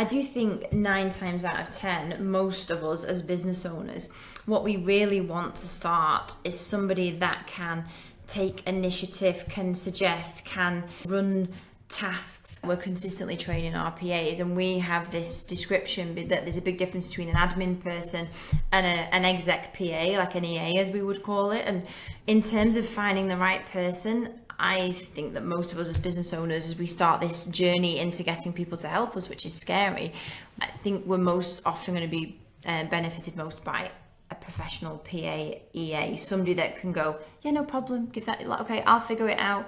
I do think 9 times out of 10, most of us as business owners, what we really want to start is somebody that can take initiative, can suggest, can run tasks. We're consistently training our PAs, and we have this description that there's a big difference between an admin person and an exec PA, like an EA as we would call it. And in terms of finding the right person, I think that most of us as business owners, as we start this journey into getting people to help us, which is scary, I think we're most often going to be benefited most by a professional PA, EA, somebody that can go, yeah, no problem, give that, like, okay, I'll figure it out.